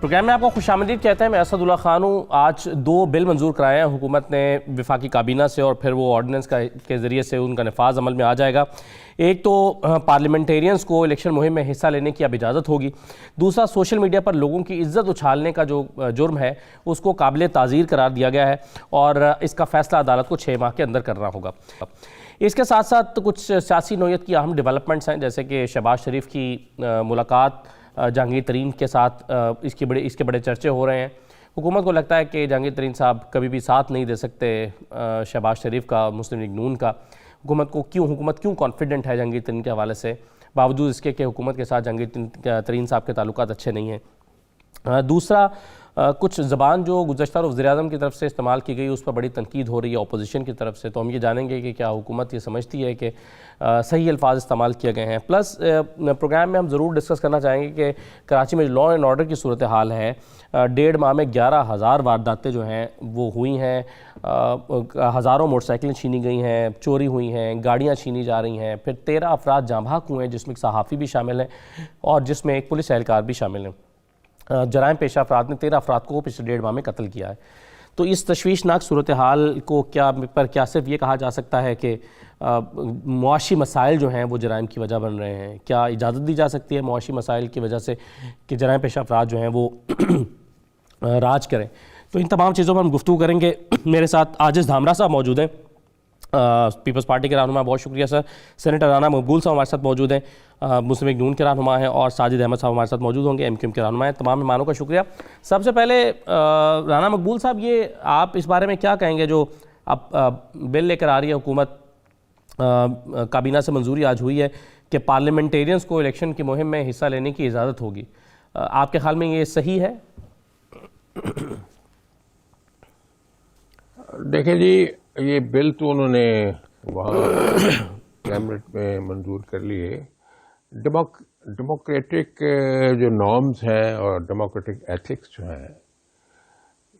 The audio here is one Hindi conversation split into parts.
प्रोग्राम में आपको खुशामदीद कहते हैं। मैं असदुल्ला खान हूँ। आज 2 बिल मंजूर कराए हैं हुकूमत ने वफाकी काबीना से और फिर वो ऑर्डिनेंस के ज़रिए से उनका नफाज अमल में आ जाएगा। एक तो पार्लियामेंटेरियंस को इलेक्शन मुहिम में हिस्सा लेने की अब इजाज़त होगी। दूसरा, सोशल मीडिया पर लोगों की इज्जत उछालने का जो जुर्म है उसको काबिल ताज़ीर करार दिया गया है और इसका फैसला अदालत को 6 माह के अंदर करना होगा। इसके साथ साथ कुछ सियासी नोयत की अहम डेवलपमेंट्स हैं, जैसे कि शहबाज शरीफ की मुलाकात जहांगीर तरीन के साथ इसके बड़े चर्चे हो रहे हैं। हुकूमत को लगता है कि जहांगीर तरीन साहब कभी भी साथ नहीं दे सकते शहबाज शरीफ का, मुस्लिम लीग नून का। हुकूमत क्यों कॉन्फिडेंट है जहांगीर तरीन के हवाले से, बावजूद इसके कि हुकूमत के साथ जहांगीर तरीन साहब के ताल्लुकात अच्छे नहीं हैं। दूसरा, कुछ ज़बान जो गुज़श्ता वज़ीर-ए-आज़म की तरफ से इस्तेमाल की गई उस पर बड़ी तनकीद हो रही है अपोजिशन की तरफ से। तो हम ये जानेंगे कि क्या हुकूमत ये समझती है कि सही अल्फाज इस्तेमाल किए गए हैं। प्लस प्रोग्राम में हम ज़रूर डिस्कस करना चाहेंगे कि कराची में लॉ एंड ऑर्डर की सूरत हाल है। 1.5 माह में 11,000 वारदातें जो हैं वो हुई हैं। हज़ारों मोटरसाइकिलें छीनी गई हैं, चोरी हुई हैं, गाड़ियाँ छीनी जा रही हैं। फिर 13 अफराद जाँ बहक हुए हैं, जिसमें एक सहाफ़ी भी शामिल हैं और जिसमें एक पुलिस एहलकार भी शामिल हैं। जराइम पेशा अफराद ने 13 अफराद को पिछले 1.5 माह में कत्ल किया है। तो इस तशवीशनाक सूरत हाल को क्या सिर्फ ये कहा जा सकता है कि मुआशी मसाइल जो हैं वो जराइम की वजह बन रहे हैं? क्या इजाज़त दी जा सकती है मुआशी मसाइल की वजह से कि जराइम पेशा अफराद जो हैं वो राज करें? तो इन तमाम चीज़ों पर हम गुफ्तगू करेंगे। मेरे साथ आजिज़ धामरा साहब मौजूद हैं, पीपल्स पार्टी के रहनुमा, बहुत शुक्रिया सर। सेनेटर राना मकबूल साहब हमारे साथ मौजूद हैं, मुस्लिम लीग नून के रहनुमा हैं, और साजिद अहमद साहब हमारे साथ मौजूद होंगे, MQM के रहनुमा हैं। तमाम मेहमानों का शुक्रिया। सबसे पहले राना मकबूल साहब, ये आप इस बारे में क्या कहेंगे जो अब बिल लेकर आ रही है हुकूमत, काबीना से मंजूरी आज हुई है कि पार्लियामेंटेरियंस को इलेक्शन की मुहिम में हिस्सा लेने की इजाज़त होगी, आपके ख्याल में ये सही है? देखें जी, ये बिल तो उन्होंने वहाँ कैबिनेट में मंजूर कर लिए। डेमोक्रेटिक जो नॉर्म्स हैं और डेमोक्रेटिक एथिक्स जो हैं,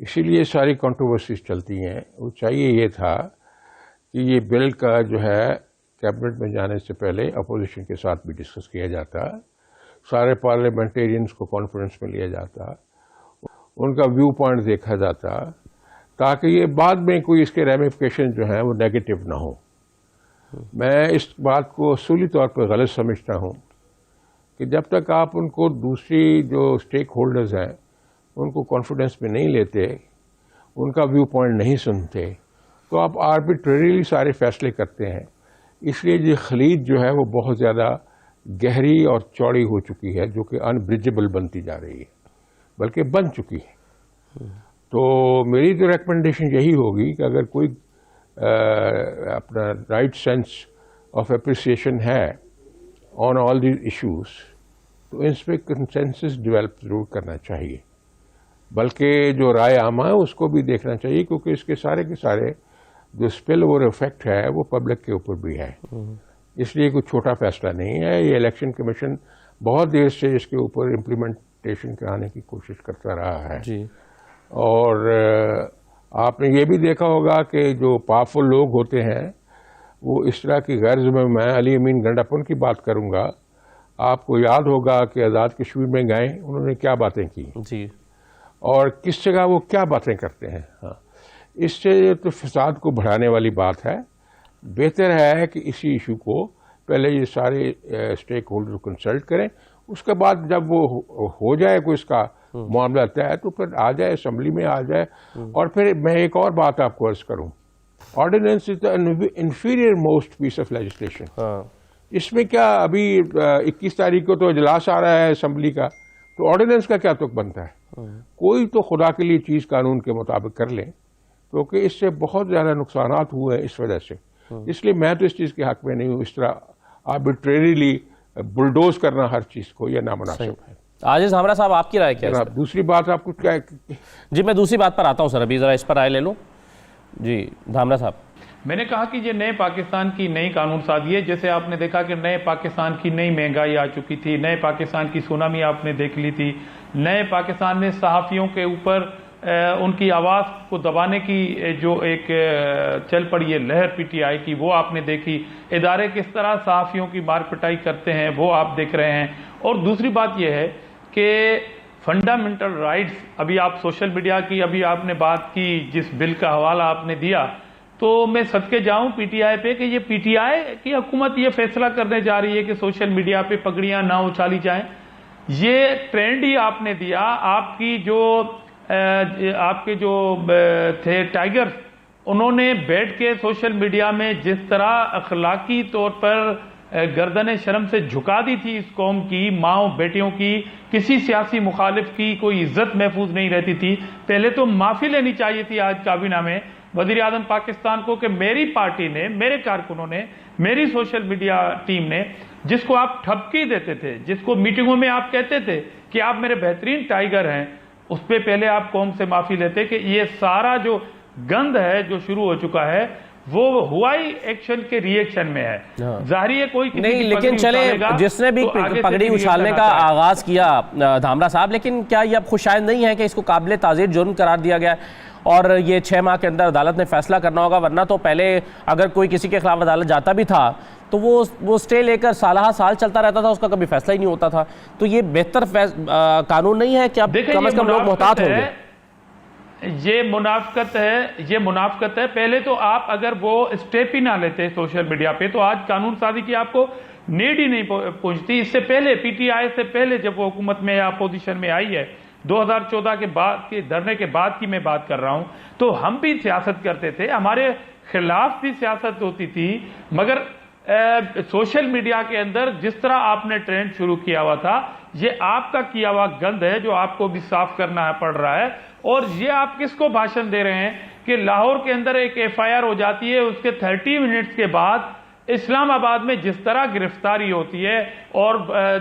इसीलिए सारी कंट्रोवर्सीज चलती हैं। वो चाहिए ये था कि ये बिल का जो है कैबिनेट में जाने से पहले अपोजिशन के साथ भी डिस्कस किया जाता, सारे पार्लियामेंटेरियंस को कॉन्फ्रेंस में लिया जाता, उनका व्यू पॉइंट देखा जाता, ताकि ये बाद में कोई इसके रेमिफिकेशन जो हैं वो नेगेटिव ना हो। मैं इस बात को असूली तौर पर गलत समझता हूँ कि जब तक आप उनको दूसरी जो स्टेक होल्डर्स हैं उनको कॉन्फिडेंस में नहीं लेते, उनका व्यू पॉइंट नहीं सुनते, तो आप आर्बिट्रेरीली सारे फैसले करते हैं। इसलिए ये खलीज जो है वो बहुत ज़्यादा गहरी और चौड़ी हो चुकी है, जो कि अनब्रिजेबल बनती जा रही है, बल्कि बन चुकी है। तो मेरी तो रिकमेंडेशन यही होगी कि अगर कोई अपना राइट सेंस ऑफ एप्रिसिएशन है ऑन ऑल दीज इश्यूज, तो इस पर कंसेंसस डेवलप जरूर करना चाहिए, बल्कि जो राय आमा है उसको भी देखना चाहिए, क्योंकि इसके सारे के सारे जो स्पिल ओवर इफेक्ट है वो पब्लिक के ऊपर भी है। इसलिए कोई छोटा फैसला नहीं है। ये इलेक्शन कमीशन बहुत देर से इसके ऊपर इम्प्लीमेंटेशन कराने की कोशिश करता रहा है जी। और आपने ये भी देखा होगा कि जो पावरफुल लोग होते हैं वो इस तरह की गर्ज में, मैं अली अमीन गंडापुर की बात करूंगा, आपको याद होगा कि आज़ाद कश्मीर में गए, उन्होंने क्या बातें की जी, और किस जगह वो क्या बातें करते हैं। हाँ, इससे तो फसाद को बढ़ाने वाली बात है। बेहतर है कि इसी इशू को पहले ये सारे स्टेक होल्डर कंसल्ट करें, उसके बाद जब वो हो जाए कोई इसका मामला तय है तो फिर आ जाए, असेंबली में आ जाए। और फिर मैं एक और बात आपको अर्ज करूं, ordinance is the inferior most piece of legislation. इसमें क्या अभी 21 तारीख को तो इजलास आ रहा है असेंबली का, तो ऑर्डिनेंस का क्या तुक बनता है? कोई तो खुदा के लिए चीज कानून के मुताबिक कर लें, क्योंकि इससे बहुत ज्यादा नुकसानात हुए हैं इस वजह से। इसलिए मैं तो इस चीज के हक में नहीं हूँ, इस तरह आर्बिट्रेरीली बुलडोज करना हर चीज को, यह नामुनासिब है। आजिज़ हमरा साहब, आपकी राय क्या है? दूसरी बात आपको क्या है? जी, मैं दूसरी बात पर आता हूँ सर, अभी जरा इस पर राय ले लो जी। धामरा साहब, मैंने कहा कि ये नए पाकिस्तान की नई कानून साजी है। जैसे आपने देखा कि नए पाकिस्तान की नई महंगाई आ चुकी थी, नए पाकिस्तान की सुनामी आपने देख ली थी, नए पाकिस्तान में सहाफ़ियों के ऊपर उनकी आवाज़ को दबाने की जो एक चल पड़ी है लहर PTI की, वो आपने देखी। इदारे किस तरह सहाफ़ियों की मार पिटाई करते हैं वो आप देख रहे हैं। और दूसरी बात यह है कि फंडामेंटल राइट्स, अभी आप सोशल मीडिया की अभी आपने बात की, जिस बिल का हवाला आपने दिया, तो मैं सदके जाऊं पीटीआई पे कि ये पीटीआई की हुकूमत ये फैसला करने जा रही है कि सोशल मीडिया पे पगड़ियां ना उछाली जाएं। ये ट्रेंड ही आपने दिया। आपके जो थे टाइगर्स, उन्होंने बैठ के सोशल मीडिया में जिस तरह अखलाकी तौर पर गर्दन शर्म से झुका दी थी इस कौम की माओ बेटियों की, किसी सियासी मुखालिफ की कोई इज्जत महफूज नहीं रहती थी। पहले तो माफी लेनी चाहिए थी आज काबीना में वजीर आजम पाकिस्तान को कि मेरी पार्टी ने, मेरे कारकुनों ने, मेरी सोशल मीडिया टीम ने, जिसको आप ठपकी देते थे, जिसको मीटिंगों में आप कहते थे कि आप मेरे बेहतरीन टाइगर हैं, उस पर पहले आप कौम से माफी लेते कि ये सारा जो गंद है जो शुरू हो चुका है वो हवाई एक्शन के रिएक्शन में है। जाहिर है कोई किसी नहीं, की लेकिन चले जिसने भी तो आगे से पगड़ी भी उछालने रिएक्शन का आता है। आगाज किया धामरा साहब, लेकिन क्या ये अब खुश शायद नहीं है कि इसको काबिल ताज़ीर जुर्म करार दिया गया और ये 6 माह के अंदर अदालत ने फैसला करना होगा? वरना तो पहले अगर कोई किसी के खिलाफ अदालत जाता भी था तो वो स्टे लेकर साल चलता रहता था, उसका कभी फैसला ही नहीं होता था। तो ये बेहतर कानून नहीं है कि अब कम से कम लोग मोहतात होंगे? ये मुनाफकत है। पहले तो आप अगर वो स्टेप ही ना लेते सोशल मीडिया पे तो आज कानून साजी की आपको नीड ही नहीं पहुंचती। इससे पहले पीटीआई से पहले जब वो हुकूमत में या अपोजिशन में आई है 2014 के बाद के धरने के बाद की मैं बात कर रहा हूं, तो हम भी सियासत करते थे, हमारे खिलाफ भी सियासत होती थी, मगर सोशल मीडिया के अंदर जिस तरह आपने ट्रेंड शुरू किया हुआ था, ये आपका किया हुआ गंद है जो आपको भी साफ करना पड़ रहा है। और ये आप किसको भाषण दे रहे हैं कि लाहौर के अंदर एक एफआईआर हो जाती है, उसके 30 मिनट्स के बाद इस्लामाबाद में जिस तरह गिरफ्तारी होती है और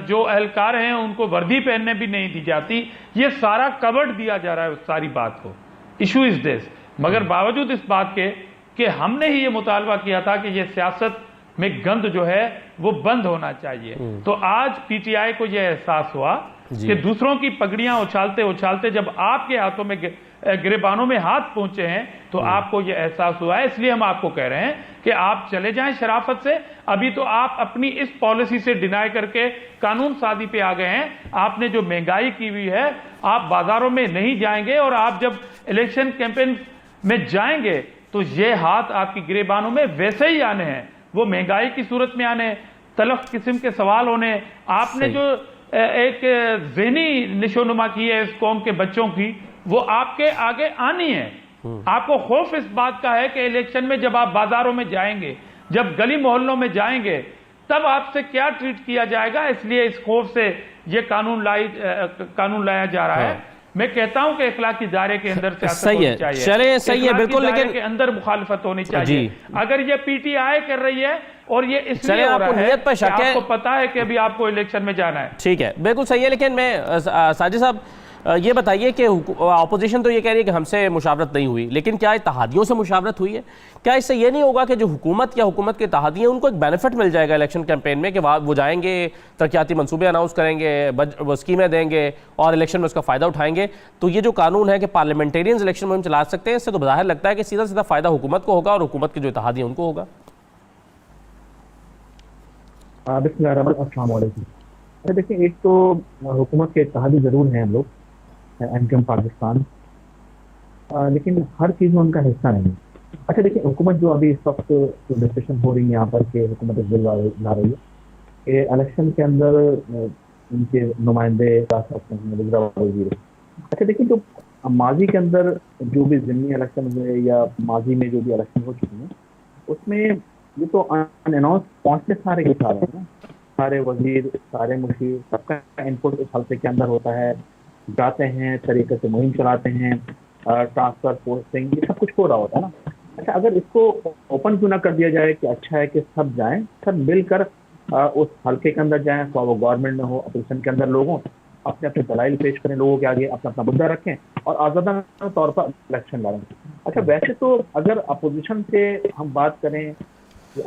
जो एहलकार हैं उनको वर्दी पहनने भी नहीं दी जाती, ये सारा कवर्ड दिया जा रहा है उस सारी बात को। Issue is this. मगर बावजूद इस बात के कि हमने ही ये मुतालबा किया था कि ये सियासत में गंद जो है वो बंद होना चाहिए, तो आज पीटीआई को यह एहसास हुआ कि दूसरों की पगड़ियां उछालते उछालते जब आपके हाथों में गिरेबानों में हाथ पहुंचे हैं तो आपको यह एहसास हुआ है। इसलिए हम आपको कह रहे हैं कि आप चले जाएं शराफत से। अभी तो आप अपनी इस पॉलिसी से डिनाई करके कानून साजी पे आ गए हैं। आपने जो महंगाई की हुई है, आप बाजारों में नहीं जाएंगे और आप जब इलेक्शन कैंपेन में जाएंगे तो ये हाथ आपकी गिरेबानों में वैसे ही आने हैं, वो महंगाई की सूरत में आने, तलख किस्म के सवाल होने। आपने जो एक ज़हनी निशोनुमा की है इस कौम के बच्चों की, वो आपके आगे आनी है। आपको खौफ इस बात का है कि इलेक्शन में जब आप बाजारों में जाएंगे, जब गली मोहल्लों में जाएंगे, तब आपसे क्या ट्रीट किया जाएगा। इसलिए इस खौफ से ये कानून लाया जा रहा है। मैं कहता हूं कि इखलाकी दायरे के अंदर सियासत होनी चाहिए। चले सही है, बिल्कुल, लेकिन के अंदर मुखालिफत होनी चाहिए। अगर ये पीटीआई कर रही है और ये इसलिए हो रहा है नियत पर शक है, आपको पता है कि अभी आपको इलेक्शन में जाना है। ठीक है, बिल्कुल सही है, लेकिन मैं साजिद साहब ये बताइए कि अपोजिशन तो ये कह रही है कि हमसे मुशावरत नहीं हुई, लेकिन क्या इत्तेहादियों से मुशावरत हुई है? क्या इससे ये नहीं होगा कि जो हुकूमत या हुकूमत के इत्तेहादी हैं उनको एक बेनिफिट मिल जाएगा इलेक्शन कैंपेन में कि वो जाएंगे, तरक्याती मंसूबे अनाउंस करेंगे, वो स्कीमें देंगे और इलेक्शन में उसका फ़ायदा उठाएंगे? तो ये जो कानून है कि पार्लियामेंटेरियंस इलेक्शन में हम चला सकते हैं, इससे तो बाहर लगता है कि सीधा सीधा फ़ायदा हुकूमत को होगा और हुकूमत के जो इत्तेहादी हैं उनको होगा। अच्छा देखिए, एक तो हुकूमत के इत्तेहादी जरूर हैं हम लोग, एमकेएम पाकिस्तान, लेकिन हर चीज़ में उनका हिस्सा नहीं। अच्छा देखिए, हुकूमत जो अभी इस वक्त डिस्कशन हो रही है यहाँ पर कि हुकूमत बिल ला रही है कि इलेक्शन के अंदर इनके नुमाइंदे जा सकते हैं वज़ीर। अच्छा देखिए, जो माजी के अंदर जो भी ज़िमनी इलेक्शन हुए या माजी में जो भी इलेक्शन हो चुके हैं, उसमें ये तो अनअनाउंस पहुँचते सारे के सारे हैं ना, सारे वजीर, सारे मुशीर, सबका इनपुट इस हल्के के अंदर होता है, जाते हैं, तरीके से मुहिम चलाते हैं, ट्रांसफर, पोस्टिंग, ये सब कुछ हो रहा होता है ना। अच्छा, अगर इसको ओपन क्यों ना कर दिया जाए कि अच्छा है कि सब जाएं, सब मिलकर उस हल्के के अंदर जाएं, तो वो गवर्नमेंट में हो, अपोजिशन के अंदर लोग हों, अपने अपने दलाइल पेश करें, लोगों के आगे अपना अपना मुद्दा रखें और आज़ादाना तौर पर इलेक्शन लड़ें। अच्छा, वैसे तो अगर अपोजिशन से हम बात करें,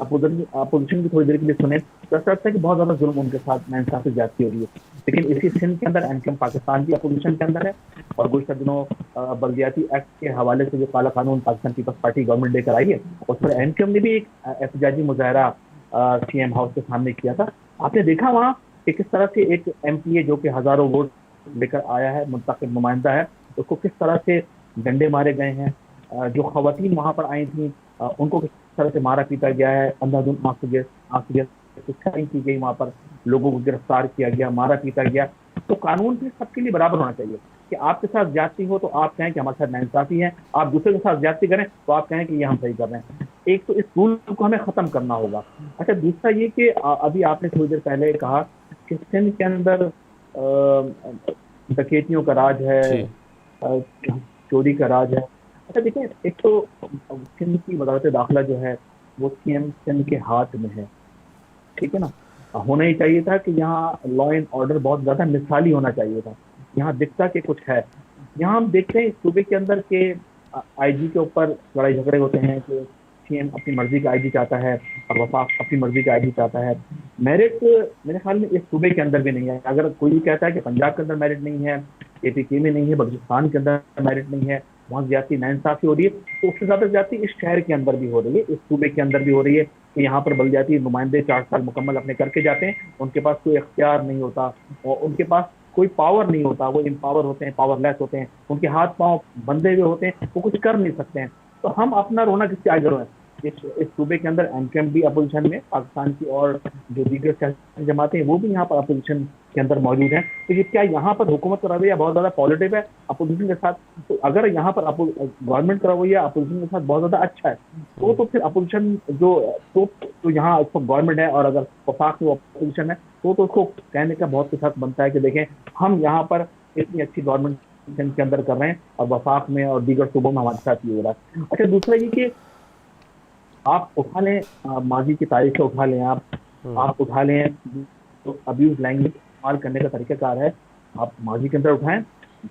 अपोजिशन की थोड़ी देर के लिए सुने तो ऐसा लगता है कि बहुत ज़्यादा जुल्म उनके साथ नाइंसाफी ज्यादती हो रही है, लेकिन इसी सिंध के अंदर एमकेएम पाकिस्तान की अपोजिशन के अंदर है और गुज़श्ता दिनों बल्दियाती एक्ट के हवाले से जो काला कानून पाकिस्तान पीपल्स पार्टी गवर्नमेंट लेकर आई है, उस पर एमकेएम ने भी एक एहतजाजी मुजाहरा सीएम हाउस के सामने किया था। आपने देखा वहाँ कि किस तरह से एक एमपीए जो कि हज़ारों वोट लेकर आया है, मुंतखब नुमाइंदा है, उसको किस तरह से डंडे मारे गए हैं, जो खवातीन वहां पर आई थी उनको किस तरह से मारा पीटा गया है, अंधाधुंध आंसू गैस की गई, वहां पर लोगों को गिरफ्तार किया गया, मारा पीटा गया। तो कानून भी सबके लिए बराबर होना चाहिए कि आपके साथ ज्यादती हो तो आप कहें कि हमारे साथ नाइंसाफी है, आप दूसरे के साथ ज्यादती करें तो आप कहें कि ये हम सही कर रहे हैं। एक तो इस रूल को हमें खत्म करना होगा। अच्छा, दूसरा ये कि अभी आपने थोड़ी देर पहले कहा कि सिंध के अंदर डकैतियों का राज है, चोरी का राज है। अच्छा देखिए, एक तो सिंध की वजारत दाखिला जो है वो सीएम सिंध के हाथ में है, ठीक है ना। होना ही चाहिए था कि यहाँ लॉ एंड ऑर्डर बहुत ज्यादा मिसाली होना चाहिए था, यहाँ दिखता कि कुछ है। यहाँ हम देखते हैं सूबे के अंदर के आईजी के ऊपर लड़ाई झगड़े होते हैं कि सीएम अपनी मर्जी का आईजी चाहता है और वफाक अपनी मर्जी का आईजी चाहता है। मेरिट मेरे ख्याल में इस सूबे के अंदर भी नहीं है। अगर कोई भी कहता है कि पंजाब के अंदर मेरिट नहीं है, एपीके में नहीं है, बलूचिस्तान के अंदर मेरिट नहीं है, वहाँ ज्यादती नाइंसाफी हो रही है, तो उससे ज्यादा ज्यादती इस शहर के अंदर भी हो रही है, इस सूबे के अंदर भी हो रही है कि यहाँ पर बलदियाती नुमाइंदे 4 साल मुकम्मल अपने करके जाते हैं, उनके पास कोई इख्तियार नहीं होता और उनके पास कोई पावर नहीं होता, वो इम्पावर होते हैं, पावरलेस होते हैं, उनके हाथ पांव बंधे हुए होते हैं, वो कुछ कर नहीं सकते हैं। तो हम अपना रोना किसके आगे रोएं? इस सूबे के अंदर एमकेएम भी अपोजिशन में, पाकिस्तान की और जो दीगर सियासी जमातें हैं वो भी यहाँ पर अपोजिशन के अंदर मौजूद हैं। तो ये क्या यहाँ पर हुकूमत का रवैया बहुत ज्यादा पॉजिटिव है अपोजिशन के साथ? तो अगर यहाँ पर गवर्नमेंट का रवैया अपोजिशन के साथ बहुत ज्यादा अच्छा है तो फिर अपोजिशन जो यहाँ गवर्नमेंट है और अगर वफाक में अपोजिशन है तो उसको कहने का बहुत कुछ हक बनता है कि देखें हम यहाँ पर इतनी अच्छी गवर्नमेंट के अंदर कर रहे हैं और वफाक में और दीगर सूबों में हमारे साथ ये हो रहा है। अच्छा, दूसरा ये कि आप उठा लें माजी की तारीख से उठा लें, आप उठा लें तो अब्यूज लैंग्वेज इस्तेमाल करने का तरीकाकार है, आप माजी के अंदर उठाएं।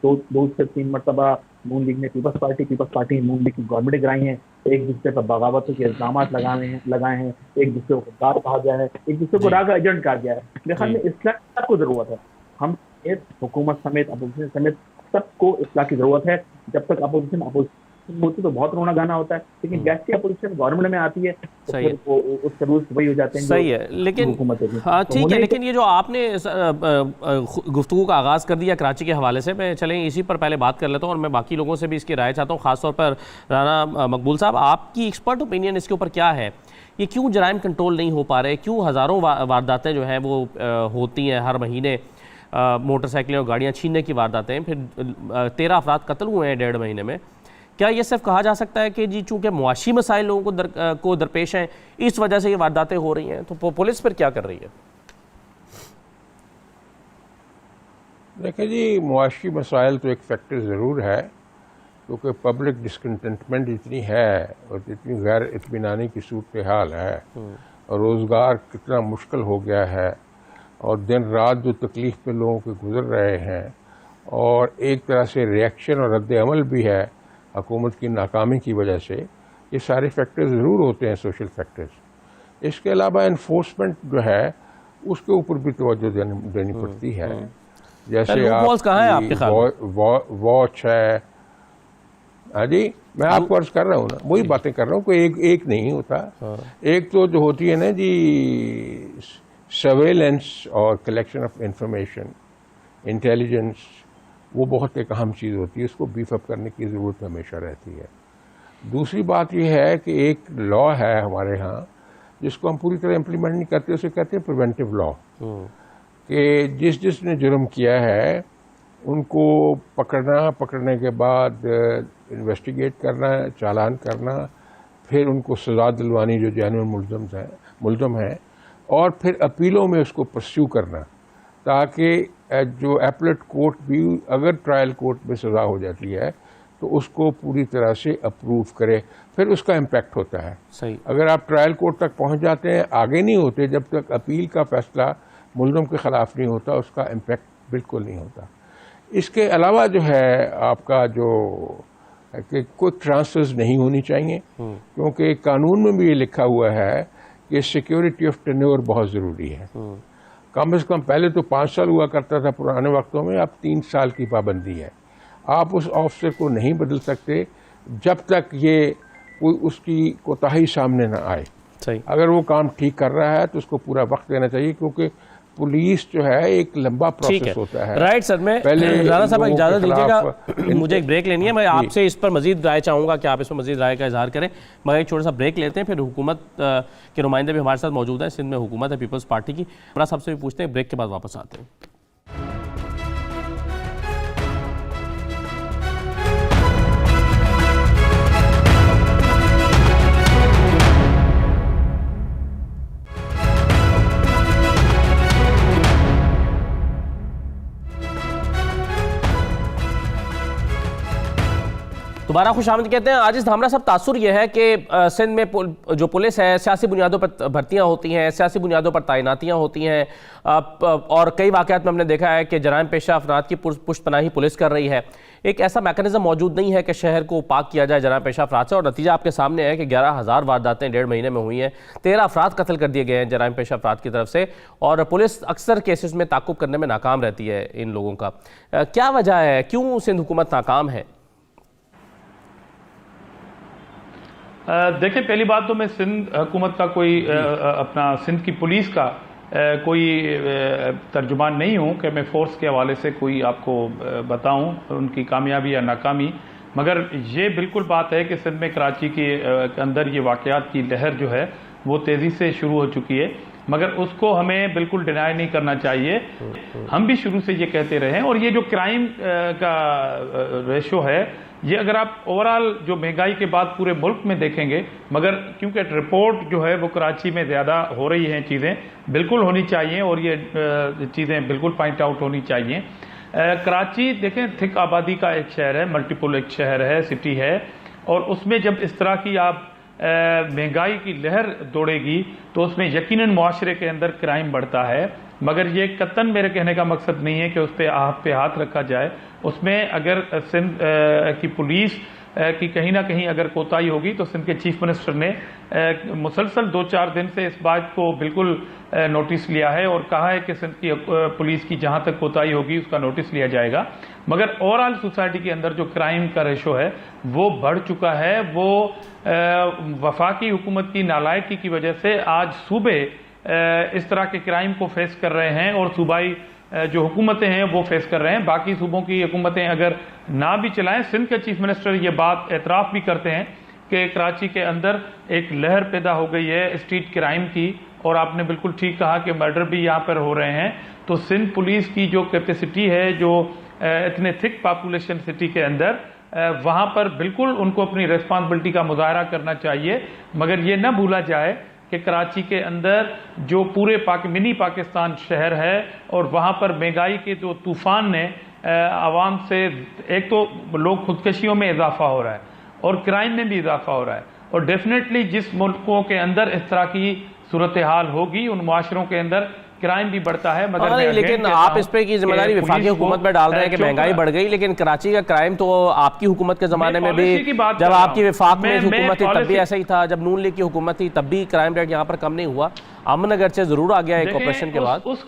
2 से 3 मरतबा नून लीग ने पीपल्स पार्टी नून लीग की गवर्नमेंट गिराई है, एक दूसरे पर बगावतों के इल्जाम लगाए हैं, एक दूसरे को गद्दार कहा गया है, एक दूसरे को रागा एजेंट कहा गया है। मेरे ख्याल में इस्लाह को जरूरत है, हम हुकूमत समेत अपोजिशन समेत सबको इस्लाह की जरूरत है। जब तक अपोजिशन होती तो बहुत रोना गाना होता है, लेकिन जैसे अपोजिशन गवर्नमेंट में आती है तो फिर उसके रूल्स वही हो जाते हैं। सही है, लेकिन हाँ ठीक है, लेकिन ये जो आपने गुफ्तगू का आगाज़ कर दिया कराची के हवाले से, मैं चलें इसी पर पहले बात कर लेता हूँ और मैं बाकी लोगों से भी इसकी राय चाहता हूँ, ख़ासतौर पर राना मकबूल साहब, आपकी एक्सपर्ट ओपिनियन इसके ऊपर क्या है? ये क्यों जराइम कंट्रोल नहीं हो पा रहे? क्यों हज़ारों वारदातें जो हैं वो होती हैं हर महीने? मोटरसाइकिलें और गाड़ियाँ छीनने की वारदातें, फिर 13 अफराद कत्ल हुए हैं 1.5 महीने में। क्या ये सिर्फ कहा जा सकता है कि जी चूँकि मुआशी मसाइल लोगों को दरपेश हैं इस वजह से ये वारदातें हो रही हैं? तो पुलिस पर क्या कर रही है? देखिए जी, मुआशी मसाइल तो एक फैक्टर ज़रूर है, क्योंकि पब्लिक डिसकंटेंटमेंट इतनी है और इतनी गैर इत्मीनानी की सूरत हाल है और रोज़गार कितना मुश्किल हो गया है और दिन रात जो तकलीफ़ पे लोगों के गुजर रहे हैं और एक तरह से रिएक्शन और रद्द अमल भी है हुकूमत की नाकामी की वजह से, ये सारे फैक्टर्स ज़रूर होते हैं, सोशल फैक्टर्स। इसके अलावा इन्फोर्समेंट जो है उसके ऊपर भी तवज्जो देनी पड़ती है। जैसे आप वॉच है, हाँ जी, मैं आपको अर्ज कर रहा हूँ ना, वही बातें कर रहा हूँ, कोई एक नहीं होता। एक तो जो होती है ना जी सर्वेलेंस और कलेक्शन ऑफ इंफॉर्मेशन, इंटेलिजेंस, वो बहुत एक अहम चीज़ होती है, उसको बीफ अप करने की ज़रूरत हमेशा रहती है। दूसरी बात यह है कि एक लॉ है हमारे यहाँ जिसको हम पूरी तरह इम्प्लीमेंट नहीं करते, उसे कहते हैं प्रिवेंटिव लॉ, कि जिसने जुर्म किया है उनको पकड़ने के बाद इन्वेस्टिगेट करना, चालान करना, फिर उनको सज़ा दिलवानी जो जेन्युइन मुल्ज़म है, और फिर अपीलों में उसको परस्यू करना, ताकि जो एपलेट कोर्ट भी अगर ट्रायल कोर्ट में सज़ा हो जाती है तो उसको पूरी तरह से अप्रूव करे, फिर उसका इम्पैक्ट होता है। सही। अगर आप ट्रायल कोर्ट तक पहुंच जाते हैं, आगे नहीं होते जब तक अपील का फैसला मुल्ज़म के ख़िलाफ़ नहीं होता, उसका इम्पैक्ट बिल्कुल नहीं होता। इसके अलावा जो है आपका जो कि क्विक ट्रांसफर्स नहीं होनी चाहिए, क्योंकि कानून में भी ये लिखा हुआ है कि सिक्योरिटी ऑफ टेन्योर बहुत ज़रूरी है। कम से कम पहले तो 5 साल हुआ करता था पुराने वक्तों में, अब 3 साल की पाबंदी है। आप उस ऑफिसर को नहीं बदल सकते जब तक ये कोई उसकी कोताही सामने ना आए। सही। अगर वो काम ठीक कर रहा है तो उसको पूरा वक्त देना चाहिए, क्योंकि पुलिस जो है एक लंबा ठीक प्रोसेस होता है। राइट सर, मैं पहले राणा साहब लोगों इजाज़त के खिलाफ दीजिएगा, मुझे एक ब्रेक लेनी है। मैं आपसे इस पर मजीद राय चाहूँगा कि आप इस पर मजीद राय का इजहार करें, मगर एक छोटा सा ब्रेक लेते हैं, फिर हुकूमत के नुमाइंदे भी हमारे साथ मौजूद हैं। सिंध में हुकूमत है पीपल्स पार्टी की, राणा साहब से भी पूछते हैं, ब्रेक के बाद वापस आते हैं। दोबारा खुशामद कहते हैं। आज इस धामरा साहब तासुर यह है कि सिंध में जो पुलिस है सियासी बुनियादों पर भर्तियां होती हैं, सियासी बुनियादों पर तैनातियां होती हैं, और कई वाक़यात में हमने देखा है कि जराइम पेशा अफराद की पुष्टपनाही पुलिस कर रही है। एक ऐसा मैकेनिज्म मौजूद नहीं है कि शहर को पाक किया जाए जराइम पेशा अफराद से, और नतीजा आपके सामने है कि 11,000 वारदातें 1.5 महीने में हुई हैं, 13 अफराद कत्ल कर दिए गए हैं जराइम पेशा अफराद की तरफ से, और पुलिस अक्सर केसेस में ताक़ुब करने में नाकाम रहती है इन लोगों का। क्या वजह है, क्यों सिंध हुकूमत नाकाम है? देखिए, पहली बात तो मैं सिंध हुकूमत का कोई अपना सिंध की पुलिस का कोई तर्जुमान नहीं हूँ कि मैं फोर्स के हवाले से कोई आपको बताऊँ उनकी कामयाबी या नाकामी, मगर ये बिल्कुल बात है कि सिंध में कराची के अंदर ये वाक़यात की लहर जो है वो तेज़ी से शुरू हो चुकी है, मगर उसको हमें बिल्कुल डिनाई नहीं करना चाहिए। हम भी शुरू से ये कहते रहे हैं, और ये जो क्राइम का रेशो है, ये अगर आप ओवरऑल जो महंगाई के बाद पूरे मुल्क में देखेंगे, मगर क्योंकि रिपोर्ट जो है वो कराची में ज़्यादा हो रही हैं, चीज़ें बिल्कुल होनी चाहिए और ये चीज़ें बिल्कुल पॉइंट आउट होनी चाहिए। कराची देखें, थिक आबादी का एक शहर है, मल्टीपल एक शहर है, सिटी है, और उसमें जब इस तरह की आप महंगाई की लहर दौड़ेगी तो उसमें यकीनन मुआशरे के अंदर क्राइम बढ़ता है, मगर ये कतन मेरे कहने का मकसद नहीं है कि उस पे हाथ रखा जाए। उसमें अगर सिंध की पुलिस की कहीं ना कहीं अगर कोताही होगी तो सिंध के चीफ मिनिस्टर ने मुसलसल 2-4 दिन से इस बात को बिल्कुल नोटिस लिया है और कहा है कि सिंध की पुलिस की जहां तक कोताही होगी उसका नोटिस लिया जाएगा। मगर ओवरऑल सोसाइटी के अंदर जो क्राइम का रेशो है वो बढ़ चुका है। वो वफाकी हुकूमत की नालायकी की वजह से आज सूबे इस तरह के क्राइम को फेस कर रहे हैं और सूबाई जो हुकूमतें हैं वो फेस कर रहे हैं। बाकी सूबों की हुकूमतें अगर ना भी चलाएं, सिंध के चीफ मिनिस्टर ये बात एतराफ़ भी करते हैं कि कराची के अंदर एक लहर पैदा हो गई है स्ट्रीट क्राइम की, और आपने बिल्कुल ठीक कहा कि मर्डर भी यहाँ पर हो रहे हैं। तो सिंध पुलिस की जो कैपेसिटी है, जो इतने थिक पॉपुलेशन सिटी के अंदर, वहाँ पर बिल्कुल उनको अपनी रिस्पॉन्सिबिलिटी का मुजाहरा करना चाहिए, मगर ये न भूला जाए कि कराची के अंदर जो पूरे मिनी पाकिस्तान शहर है और वहाँ पर महंगाई के जो तूफान ने आवाम से, एक तो लोग खुदकशियों में इजाफा हो रहा है और क्राइम में भी इजाफा हो रहा है, और डेफिनेटली जिस मुल्कों के अंदर इस तरह की सूरत हाल होगी उन मुआशरों के अंदर क्राइम भी बढ़ता है। मगर लेकिन आप इस पे की जिम्मेदारी विफाकी हुकूमत में डाल रहे हैं कि महंगाई बढ़ गई, लेकिन कराची का क्राइम तो आपकी हुकूमत के ज़माने में भी, जब आपकी विफाक में हुकूमत थी तब भी ऐसा ही था, जब नून लीग की हुकूमत थी तब भी क्राइम रेट यहाँ पर कम नहीं हुआ। अमन नगर से जरूर आ गया एक ऑपरेशन के बाद। उस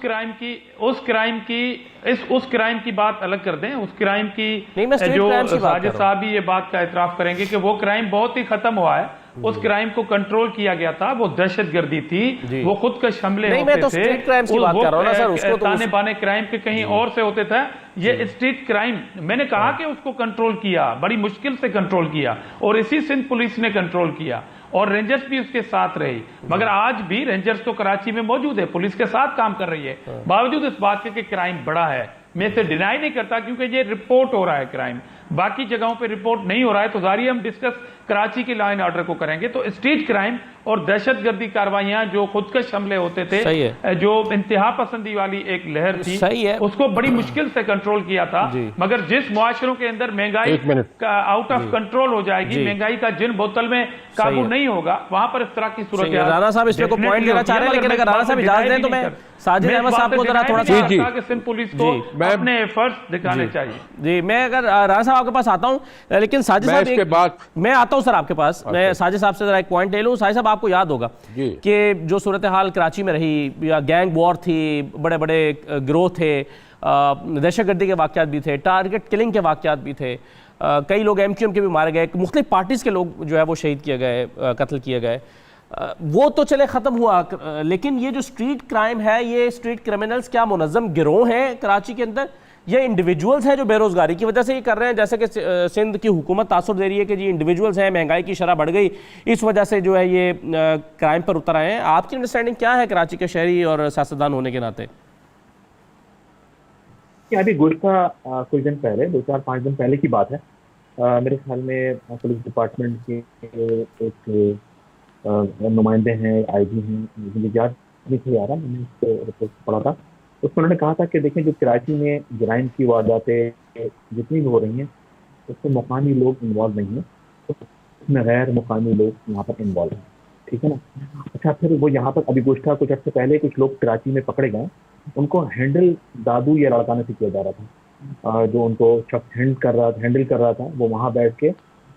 क्राइम की बात अलग कर दें। उस क्राइम की जो साजिद साहब भी ये बात का एतराफ़ करेंगे कि वो क्राइम बहुत ही खत्म हुआ है। उस क्राइम को कंट्रोल किया गया था, वो दहशतगर्दी थी, वो खुद का हमले होते थे, ताने बाने क्राइम के कहीं और से होते थे। ये स्ट्रीट क्राइम मैंने कहा कि उसको कंट्रोल किया, बड़ी मुश्किल से कंट्रोल किया, और इसी सिंध पुलिस ने कंट्रोल किया और रेंजर्स भी उसके साथ रही। मगर आज भी रेंजर्स तो कराची में मौजूद है, पुलिस के साथ काम कर रही है, बावजूद इस बात के कि क्राइम बढ़ा है। मैं इसे डिनाई नहीं करता क्योंकि ये रिपोर्ट हो रहा है क्राइम, बाकी जगहों पे रिपोर्ट नहीं हो रहा है, तो जारी हम डिस्कस कराची के लॉ एंड ऑर्डर को करेंगे। तो स्ट्रीट क्राइम और दहशतगर्दी कार्रवाइयां, जो खुदकश हमले होते थे, जो इंतहा पसंदी वाली एक लहर थी, उसको बड़ी मुश्किल से कंट्रोल किया था। मगर जिस मुआशरों के अंदर महंगाई का आउट ऑफ कंट्रोल हो जाएगी, महंगाई का जिन बोतल में काबू नहीं होगा, वहां पर इस तरह की सूरत राणा साहब इस पे को पॉइंट देना चाह रहे हैं, लेकिन अगर राणा साहब इजाजत दें तो मैं साजिद अहमद साहब को जरा थोड़ा सा सिंध पुलिस को अपने एफर्ट्स दिखाने चाहिए। जी, मैं अगर राणा साहब आपके पास आता हूं, लेकिन साजिद साहब मैं आता हूं सर आपके पास, मैं साजिद साहब से जरा एक पॉइंट ले लूं। साजिद साहब, आपको याद होगा कि जो सूरत हाल कराची में रही, या गैंग वॉर थी, बड़े बड़े गिरोह थे, दहशतगर्दी के वाक़यात भी थे, टारगेट किलिंग के वाक़यात भी थे, कई लोग MQM के भी मारे गए, मुख्तलिफ पार्टीज़ के लोग जो है वो शहीद किए गए, कत्ल किए गए। वो तो चले ख़त्म हुआ, लेकिन ये जो स्ट्रीट क्राइम है, ये स्ट्रीट क्रिमिनल्स क्या मुनज़्ज़म गिरोह हैं कराची के अंदर, ये इंडिविजुअल्स हैं जो बेरोज़गारी की वजह से ये कर रहे हैं? जैसे कि सिंध की हुकूमत तासुर दे रही है कि जी इंडिविजुअल्स हैं, महंगाई की शरह बढ़ गई, इस वजह से जो है ये क्राइम पर उतर आए हैं। आपकी अंडरस्टैंडिंग क्या है कराची के शहरी और सियासतदान होने के नाते? अभी गुज़श्ता कुछ दिन पहले, 2-4-5 दिन पहले की बात है, मेरे ख्याल में पुलिस डिपार्टमेंट के एक नुमाइंदे हैं, आईजी हैं, मुझे याद नहीं आ रहा, मैंने उसको रिपोर्ट पढ़ा था, उसमें उन्होंने कहा था कि देखें जो कराची में जराइम की वारदातें जितनी भी हो रही हैं उसमें मुकामी लोग इन्वॉल्व नहीं हैं, उसमें गैर मुकामी लोग यहाँ पर इन्वॉल्व हैं, ठीक है ना। अच्छा, फिर वो यहाँ पर अभी गुज़श्ता कुछ अर्से पहले कुछ लोग कराची में पकड़े गए, उनको हैंडल दादू या लड़काने से किया जा रहा था। जो उनको शख्स हैंडल कर रहा था वो वहाँ बैठ के,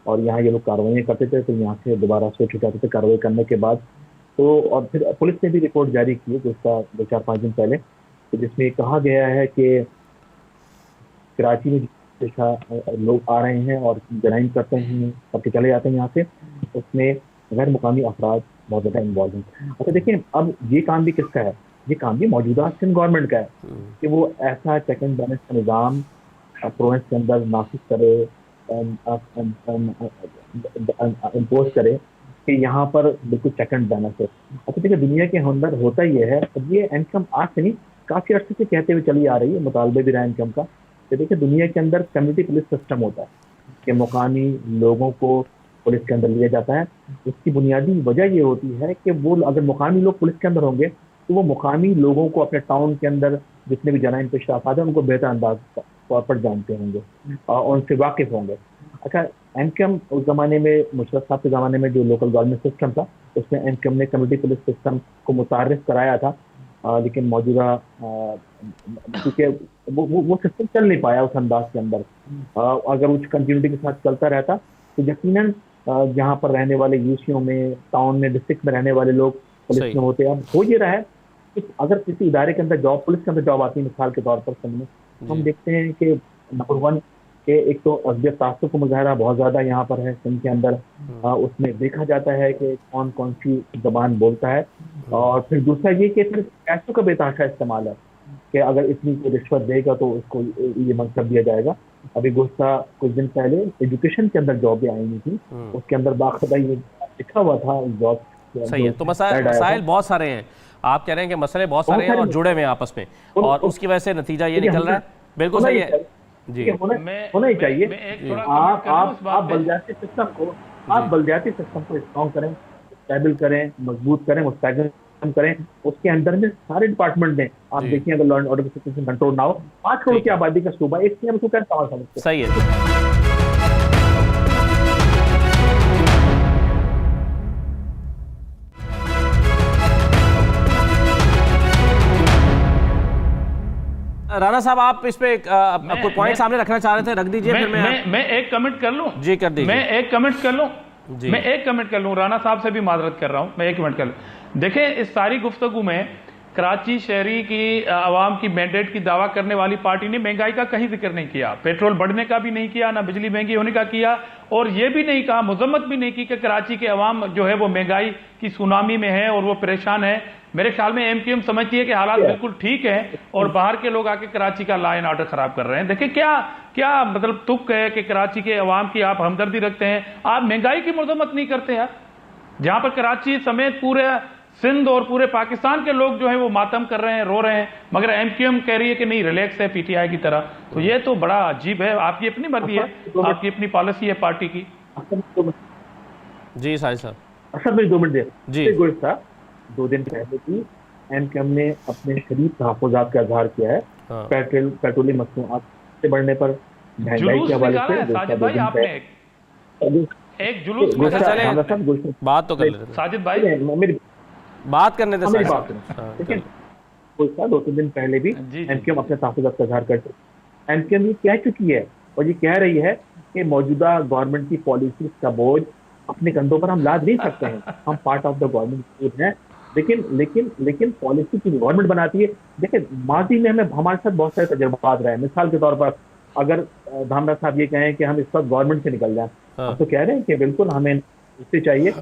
और यहाँ ये लोग कार्रवाई करते थे, तो यहाँ से दोबारा स्विच हो जाते थे कार्रवाई करने के बाद। तो और फिर पुलिस ने भी रिपोर्ट जारी की है गुज़श्ता 2-4-5 दिन पहले, तो जिसमें कहा गया है कि कराची में जैसा लोग आ रहे हैं और जराइम करते हैं, करके चले जाते हैं यहाँ से, उसमें गैर मुकामी अफराद बहुत ज़्यादा इन्वॉल्व हैं। अच्छा देखिए, अब ये काम भी किसका है? ये काम भी मौजूदा सिंध गवर्नमेंट का है कि वो ऐसा चेक एंड बैलेंस का निज़ाम प्रोविंस के अंदर नाफिज करे, इम्पोज करे कि यहाँ पर बिल्कुल चेक एंड बैलेंस है। अच्छा देखिए, दुनिया के अंदर होता ये है, अब ये एनकम आज से नहीं काफ़ी अर्से से कहते हुए चली आ रही है, मुतालबे भी रहा है एनकम का, कि देखिए दुनिया के अंदर कम्युनिटी पुलिस सिस्टम होता है कि मुकामी लोगों को पुलिस के अंदर लिया जाता है। इसकी बुनियादी वजह ये होती है कि वो अगर मुकामी लोग पुलिस के अंदर होंगे तो वो मुकामी लोगों को अपने टाउन के अंदर जितने भी जराइम पेश आफात हैं उनको बेहतर अंदाज तौर पर जानते होंगे और उनसे वाकिफ होंगे। अच्छा, एनकम उस ज़माने में, मुशर्रफ साहब के ज़माने में जो लोकल गवर्नमेंट सिस्टम था, उसमें एनकम ने कम्युनिटी पुलिस सिस्टम को मुतारिफ कराया था, लेकिन मौजूदा क्योंकि वो सिस्टम चल नहीं पाया उस अंदाज के अंदर। अगर उस कंटिन्यूटी के साथ चलता रहता तो यकीनन जहाँ पर रहने वाले यूसियों में, टाउन में, डिस्ट्रिक्ट में रहने वाले लोग पुलिस में होते हैं। अब हो ये रहा है कि अगर किसी इदारे के अंदर जॉब, पुलिस के अंदर जॉब आती है, मिसाल के तौर पर सामने हम देखते हैं कि नंबर 1 के एक तो अज़बियत तासुब का मुजाहरा बहुत ज़्यादा यहाँ पर है सिंध के अंदर, उसमें देखा जाता है कि कौन कौन सी ज़बान बोलता है, और फिर दूसरा ये कि पैसों का बेतहाशा इस्तेमाल है कि अगर इतनी कोई रिश्वत देगा तो उसको ये मनसब दिया जाएगा। अभी गुज़श्ता कुछ दिन पहले एजुकेशन के अंदर जॉब भी आई हुई थी, उसके अंदर बाकायदा ये लिखा हुआ था जॉब। सही है, तो मसाइल बहुत सारे हैं, आप कह रहे हैं कि मसले बहुत सारे हैं और जुड़े हुए हैं आपस में, और उसकी वजह से नतीजा ये निकल रहा है। बिल्कुल सही है जी, होना ही चाहिए। आप बलदियाती सिस्टम को स्ट्रॉन्ग करें, स्टेबल करें, मजबूत करें, मुस्तहकम करें। उसके अंदर में सारे डिपार्टमेंट हैं। आप देखिए, अगर लॉ एंड ऑर्डर की सिचुएशन कंट्रोल ना हो, 5 करोड़ की आबादी का सूबा, एक सीएम को क्या सवाल समझते? सही है। राणा साहब, आप इस पे कोई पॉइंट सामने रखना चाह रहे थे, रख दीजिए। फिर मैं एक कमेंट कर लूं जी? कर दीजिए। मैं एक कमेंट कर लूं, राणा साहब से भी माजरत कर रहा हूं, मैं एक कमेंट कर लूं। देखें, इस सारी गुफ्तगू में कराची शहरी की आवाम की मैंडेट की दावा करने वाली पार्टी ने महंगाई का कहीं जिक्र नहीं किया, पेट्रोल बढ़ने का भी नहीं किया, ना बिजली महंगी होने का किया, और ये भी नहीं कहा, मजम्मत भी नहीं की कि कराची के अवाम जो है वो महंगाई की सुनामी में है और वो परेशान है। मेरे ख्याल में एमक्यूएम समझती है कि हालात बिल्कुल ठीक है और बाहर के लोग आके कराची का लॉ एंड ऑर्डर खराब कर रहे हैं। देखिए क्या मतलब तुक है कि कराची के अवाम की आप हमदर्दी रखते हैं, आप महंगाई की मजम्मत नहीं करते यार, जहां पर कराची समेत पूरे सिंध और पूरे पाकिस्तान के लोग जो है वो मातम कर रहे हैं, रो रहे हैं, मगर एमक्यूएम कह रही है कि नहीं, रिलैक्स है पीटीआई की तरह। तो ये तो बड़ा अजीब है। आपकी अपनी मर्जी है, आपकी अपनी पॉलिसी है पार्टी की। जी साहिब साहब, अच्छा मेरी 2 मिनट दे जी। गुज़श्ता 2 दिन पहले की एमक्यूएम ने अपने शरीफ तहफ़्फ़ुज़ात का इज़हार किया है पेट्रोलियम मसनूआत से बढ़ने पर, महंगाई के हवाले से। साजिद भाई, आपने एक जुलूस बात तो कर लेते, साजिद भाई मेरी बात करने थे। लेकिन 2-3 दिन पहले भी एमक्यूएम अपने तहफ़्फ़ुज़ात का इज़हार करते, एमक्यूएम ये कह चुकी है और ये कह रही है कि मौजूदा गवर्नमेंट की पॉलिसीज का बोझ अपने कंधों पर हम लाद नहीं सकते हैं, हम पार्ट ऑफ द गवर्नमेंट हैं, लेकिन पॉलिसी की गवर्नमेंट बनाती है। देखिए, माजी में हमारे साथ बहुत सारे तजुर्बात रहे हैं। मिसाल के तौर पर अगर धामरा साहब ये कहें कि हम इस वक्त गवर्नमेंट से निकल जाएं, हम तो कह रहे हैं कि बिल्कुल हमें इससे चाहिए।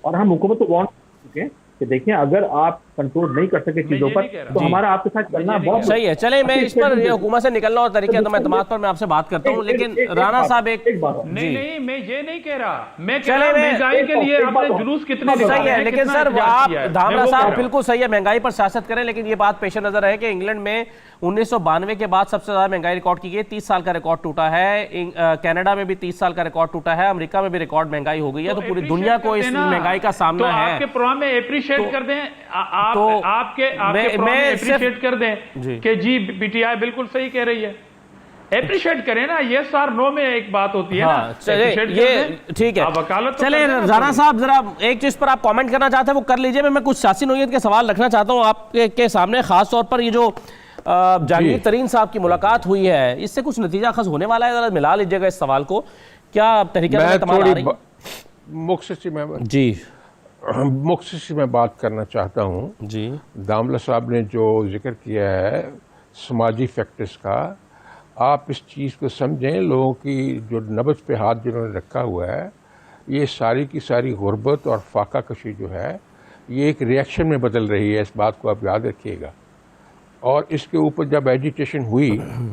और हम हुकूमत को वार्न कर चुके हैं कि देखिए अगर आप कंट्रोल नहीं कर सके चीजों ये पर नहीं कह रहा। तो जी। हमारा आपके साथ चलना बहुत सही है। चले मैं इस पर ये हुकूमत से निकलना और तरीके तो एतमाद पर मैं आपसे बात करता हूँ, लेकिन राणा साहब एक बात नहीं नहीं, मैं ये नहीं कह रहा, मैं कह चले रहा मैं- महंगाई के लिए एक बात आपने और- जुलूस कितने सही निकाले सही है, हैं, लेकिन कितना सर एहतजाज आप किया है? मैं धामरा वो कह साहब रहा हूं। बिल्कुल सही है, महंगाई पर सियासत करें, लेकिन ये बात पेश नजर है कि इंग्लैंड में 1992 के बाद सबसे ज्यादा महंगाई रिकॉर्ड की गई, 30 साल का रिकॉर्ड टूटा है। कनाडा में भी 30 साल का रिकॉर्ड टूटा है, अमेरिका में भी रिकॉर्ड महंगाई हो गई है। तो पूरी appreciate दुनिया को कर इस देना। महंगाई का सामना तो है। आपके प्रोग्राम में अप्रिशिएट कर दें, तो आपके मैं प्रोग्राम में सिर्फ- अप्रिशिएट कर दें जी। कि जी पीटीआई बिल्कुल सही कह रही है। अप्रिशिएट करें ना, यस और नो में एक बात होती है हाँ, ना। चले Appreciate कर ये दें। ठीक है। आप वकालत तो चले कर दें ना राणा थोड़ी। साहब जरा एक चीज पर आप कमेंट करना चाहते हैं वो कर लीजिए। मैं कुछ सियासी नोयत के सवाल रखना चाहता हूं आपके के सामने, खास तौर पर ये जो जहांगीर तरीन साहब की मुलाकात हुई है, इससे कुछ नतीजा खस होने वाला है? जरा मिला लीजिएगा इस सवाल को। क्या तरीके मैं एतमाद आ रही? मुख्तसर मैं बात करना चाहता हूँ। जी दामला साहब ने जो जिक्र किया है समाजी फैक्टर्स का, आप इस चीज़ को समझें, लोगों की जो नब्ज़ पे हाथ जिन्होंने रखा हुआ है, ये सारी की सारी गुर्बत और फाका कशी जो है ये एक रिएक्शन में बदल रही है। इस बात को आप याद रखिएगा। और इसके ऊपर जब एजिटेशन हुई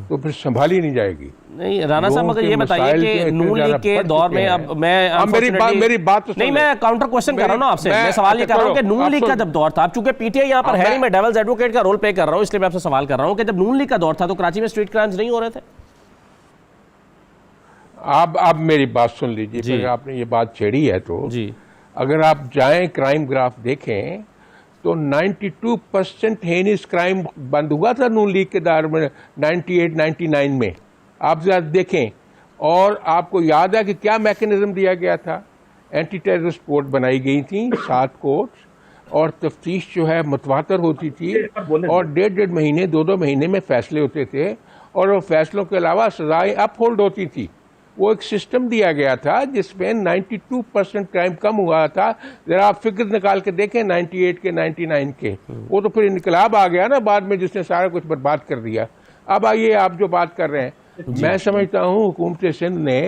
तो फिर संभाली नहीं जाएगी। नहीं राणा साहब, लोगों मगर के ये बताइए मसाइल कि जो इतने नून ज़्यादा लीग के बढ़ दौर चुके में, हैं। अब मैं अब मेरी बात तो सुन नहीं, ले। मैं काउंटर क्वेश्चन कर रहा हूँ ना आपसे। मैं सवाल ये कर रहा हूँ कि नून लीग का जब दौर था, चूंकि पीटीआई यहाँ पर है नहीं, मैं डेविल्स एडवोकेट का रोल प्ले कर रहा हूँ, इसलिए मैं आपसे सवाल कर रहा हूँ कि जब नून लीग का दौर था तो कराची में स्ट्रीट क्राइम्स नहीं हो रहे थे? आप मेरी बात सुन लीजिए। जी। अगर आपने ये बात छेड़ी है तो जी अगर आप जाएं क्राइम ग्राफ देखें तो 92% हेनिस क्राइम बंद हुआ था नून लीग के दौर में 98-99 में। आप जरा देखें। और आपको याद है कि क्या मैकेनिज्म दिया गया था? एंटी टेररिस्ट कोर्ट बनाई गई थी, 7 कोर्ट, और तफ्तीश जो है मुतवातर होती थी, और 1.5 महीने 2-2 महीने में फैसले होते थे, और वो फैसलों के अलावा सजाएं अपहोल्ड होती थी। वो एक सिस्टम दिया गया था जिसमें 92% क्राइम कम हुआ था। जरा आप फिक्र निकाल के देखें 98 के 99 के। वो तो फिर इनकलाब आ गया ना बाद में, जिसने सारा कुछ बर्बाद कर दिया। अब आइए आप जो बात कर रहे हैं, मैं समझता हूँ हुकूमत सिंध ने